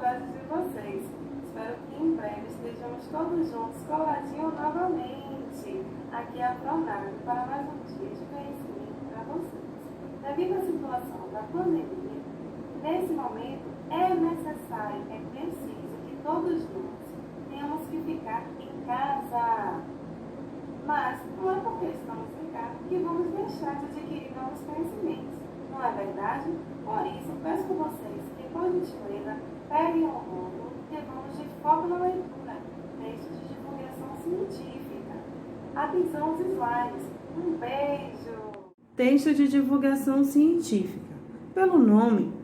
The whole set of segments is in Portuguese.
saudades de vocês. Espero que em breve estejamos todos juntos, coladinhos novamente. Aqui é a Pronado para mais um dia de conhecimento para vocês. Devido à situação da pandemia, nesse momento é necessário, é preciso que todos nós tenhamos que ficar em casa. Mas não é porque estamos em casa que vamos deixar de adquirir novos conhecimentos. Não é verdade? Por isso, peço por vocês que, por gentileza, peguem um rolo e vamos de foco na leitura. Textos de divulgação científica. Atenção aos slides. Um beijo! Texto de divulgação científica. Pelo nome,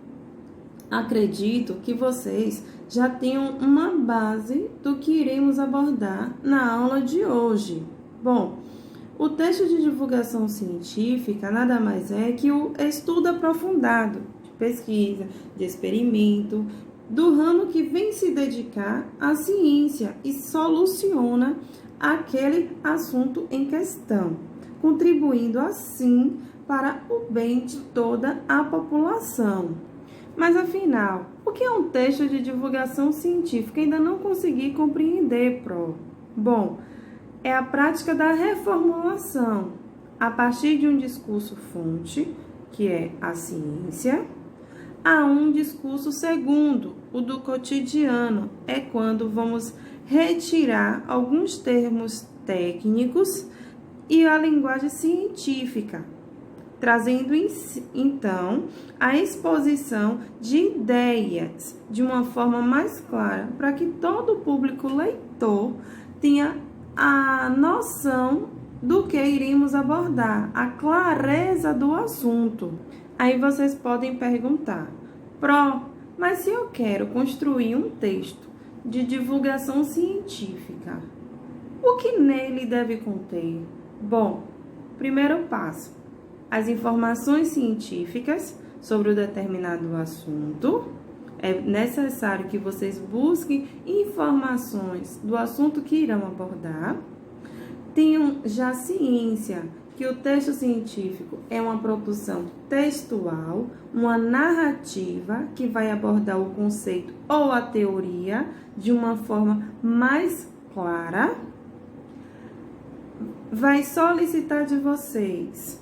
acredito que vocês já tenham uma base do que iremos abordar na aula de hoje. Bom, o texto de divulgação científica nada mais é que o estudo aprofundado de pesquisa, de experimento, do ramo que vem se dedicar à ciência e soluciona aquele assunto em questão, contribuindo assim para o bem de toda a população. Mas afinal, o que é um texto de divulgação científica? Ainda não consegui compreender, Pro. Bom, é a prática da reformulação a partir de um discurso-fonte, que é a ciência, a um discurso segundo, o do cotidiano. É quando vamos retirar alguns termos técnicos e a linguagem científica, trazendo então a exposição de ideias de uma forma mais clara, para que todo o público leitor tenha a noção do que iremos abordar, a clareza do assunto. Aí vocês podem perguntar, Pro, mas se eu quero construir um texto de divulgação científica, o que nele deve conter? Bom, primeiro passo, as informações científicas sobre o determinado assunto. É necessário que vocês busquem informações do assunto que irão abordar. Tenham já ciência que o texto científico é uma produção textual, uma narrativa que vai abordar o conceito ou a teoria de uma forma mais clara. Vai solicitar de vocês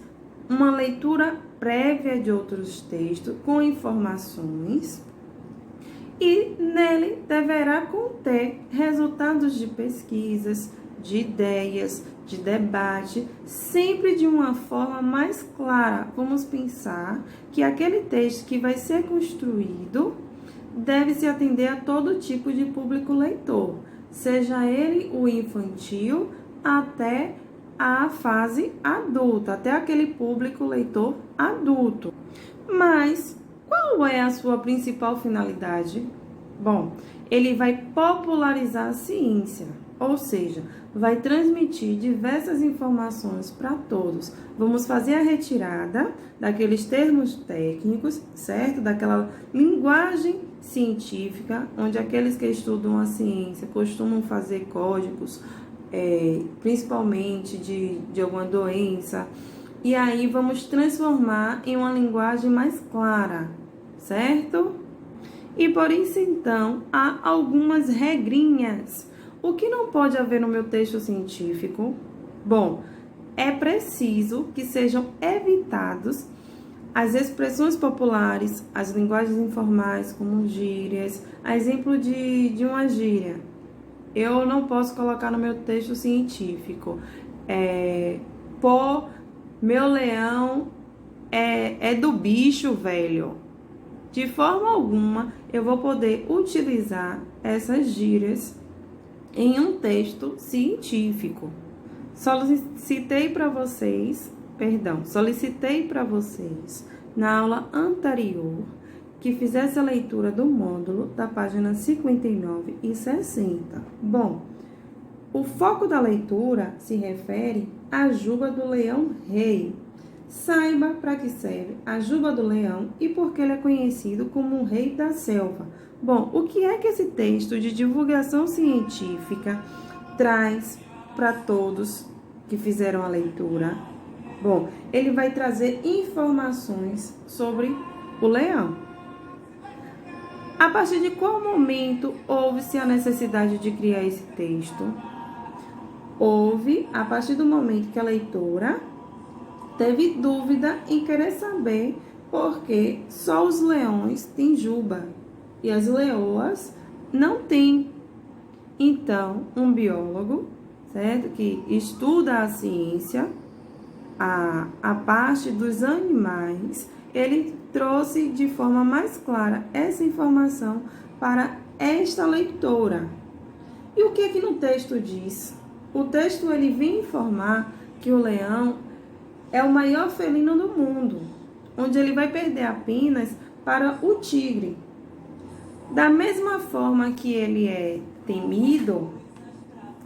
uma leitura prévia de outros textos com informações. E nele deverá conter resultados de pesquisas, de ideias, de debate, sempre de uma forma mais clara. Vamos pensar que aquele texto que vai ser construído deve se atender a todo tipo de público leitor, seja ele o infantil até a fase adulta, até aquele público leitor adulto. Mas qual é a sua principal finalidade? Bom, ele vai popularizar a ciência, ou seja, vai transmitir diversas informações para todos. Vamos fazer a retirada daqueles termos técnicos, certo? Daquela linguagem científica, onde aqueles que estudam a ciência costumam fazer códigos, principalmente de alguma doença. E aí vamos transformar em uma linguagem mais clara, certo? E por isso, então, há algumas regrinhas. O que não pode haver no meu texto científico? Bom, é preciso que sejam evitados as expressões populares, as linguagens informais, como gírias. A exemplo de uma gíria, eu não posso colocar no meu texto científico. Pô, meu leão é do bicho, velho. De forma alguma, eu vou poder utilizar essas gírias em um texto científico. Solicitei para vocês na aula anterior que fizesse a leitura do módulo da página 59 e 60. Bom, o foco da leitura se refere à juba do leão-rei. Saiba para que serve a juba do leão e por que ele é conhecido como o rei da selva. Bom, o que é que esse texto de divulgação científica traz para todos que fizeram a leitura? Bom, ele vai trazer informações sobre o leão. A partir de qual momento houve-se a necessidade de criar esse texto? Houve a partir do momento que a leitora teve dúvida em querer saber por que só os leões têm juba e as leoas não têm. Então, um biólogo, certo, que estuda a ciência, a parte dos animais, ele trouxe de forma mais clara essa informação para esta leitora. E o que é que no texto diz? O texto ele vem informar que o leão é o maior felino do mundo, onde ele vai perder apenas para o tigre. Da mesma forma que ele é temido,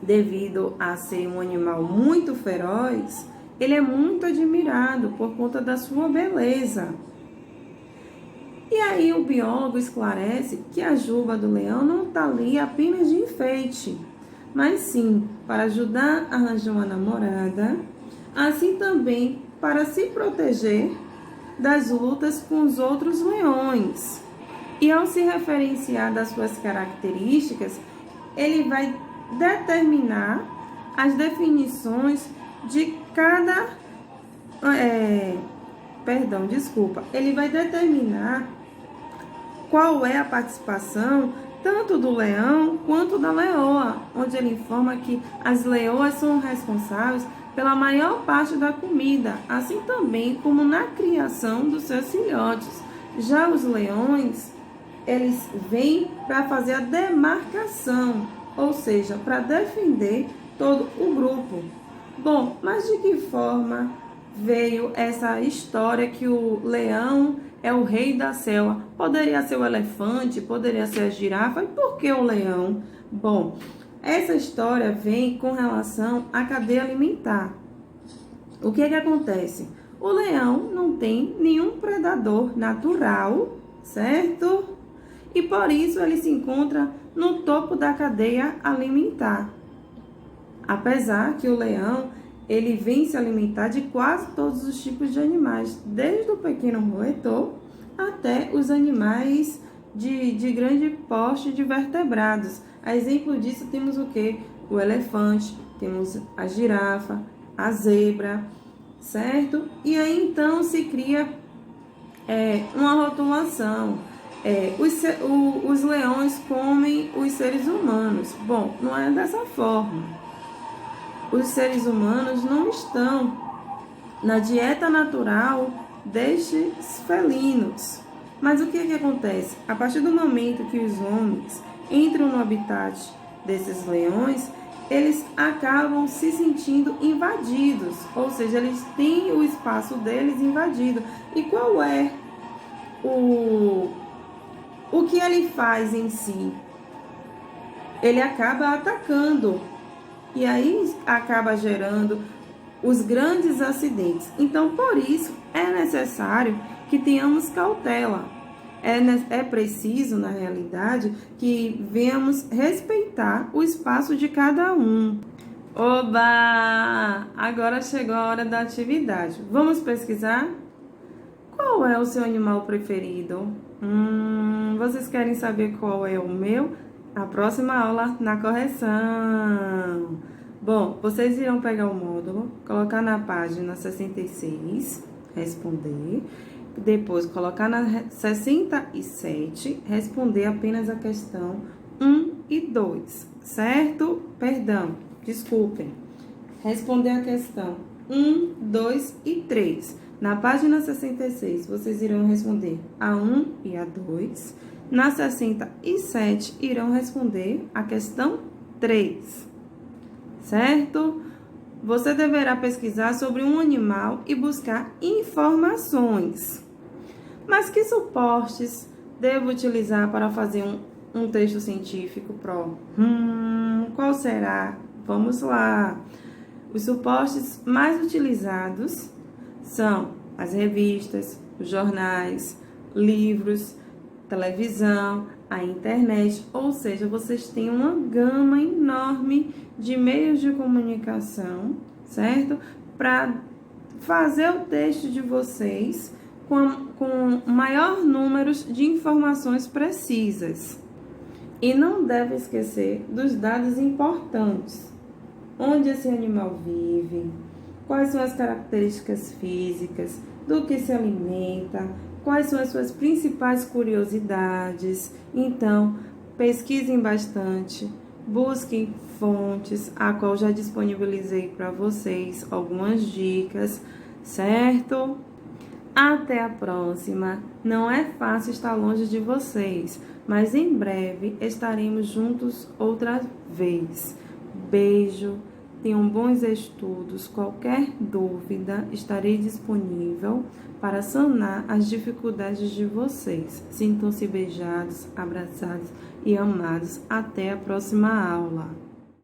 devido a ser um animal muito feroz, ele é muito admirado por conta da sua beleza. E aí o biólogo esclarece que a juba do leão não está ali apenas de enfeite, mas sim para ajudar a arranjar uma namorada, assim também para se proteger das lutas com os outros leões. E ao se referenciar das suas características, ele vai determinar as definições de cada... Ele vai determinar qual é a participação tanto do leão quanto da leoa, onde ele informa que as leoas são responsáveis pela maior parte da comida, assim também como na criação dos seus filhotes. Já os leões, eles vêm para fazer a demarcação, ou seja, para defender todo o grupo. Bom, mas de que forma veio essa história que o leão é o rei da selva? Poderia ser o elefante, poderia ser a girafa, e por que o leão? Bom, essa história vem com relação à cadeia alimentar. O que é que acontece? O leão não tem nenhum predador natural, certo? E por isso ele se encontra no topo da cadeia alimentar. Apesar que o leão, ele vem se alimentar de quase todos os tipos de animais, desde o pequeno roedor até os animais de grande porte de vertebrados. A exemplo disso temos o quê? O elefante, temos a girafa, a zebra, certo? E aí então se cria uma rotulação. Os leões comem os seres humanos. Bom, não é dessa forma. Os seres humanos não estão na dieta natural destes felinos. Mas o que acontece? A partir do momento que os homens entram no habitat desses leões, eles acabam se sentindo invadidos, ou seja, eles têm o espaço deles invadido. E qual é o que ele faz em si? Ele acaba atacando, e aí acaba gerando os grandes acidentes. Então, por isso, é necessário que tenhamos cautela. É preciso, na realidade, que venhamos respeitar o espaço de cada um. Oba! Agora chegou a hora da atividade. Vamos pesquisar? Qual é o seu animal preferido? Vocês querem saber qual é o meu? A próxima aula na correção. Bom, vocês irão pegar o módulo, colocar na página 66, responder. Depois, colocar na 67, responder apenas a questão 1 e 2, certo? Perdão, desculpem. Responder a questão 1, 2 e 3. Na página 66, vocês irão responder a 1 e a 2. Na 67, irão responder a questão 3, certo? Você deverá pesquisar sobre um animal e buscar informações. Mas que suportes devo utilizar para fazer um texto científico pro? Qual será? Vamos lá. Os suportes mais utilizados são as revistas, os jornais, livros, televisão, a internet, ou seja, vocês têm uma gama enorme de meios de comunicação, certo? Para fazer o texto de vocês com maior número de informações precisas. E não deve esquecer dos dados importantes. Onde esse animal vive, quais são as características físicas, do que se alimenta, quais são as suas principais curiosidades. Então, pesquisem bastante, busquem fontes, a qual já disponibilizei para vocês algumas dicas, certo? Até a próxima. Não é fácil estar longe de vocês, mas em breve estaremos juntos outra vez. Beijo, tenham bons estudos. Qualquer dúvida, estarei disponível para sanar as dificuldades de vocês. Sintam-se beijados, abraçados e amados. Até a próxima aula.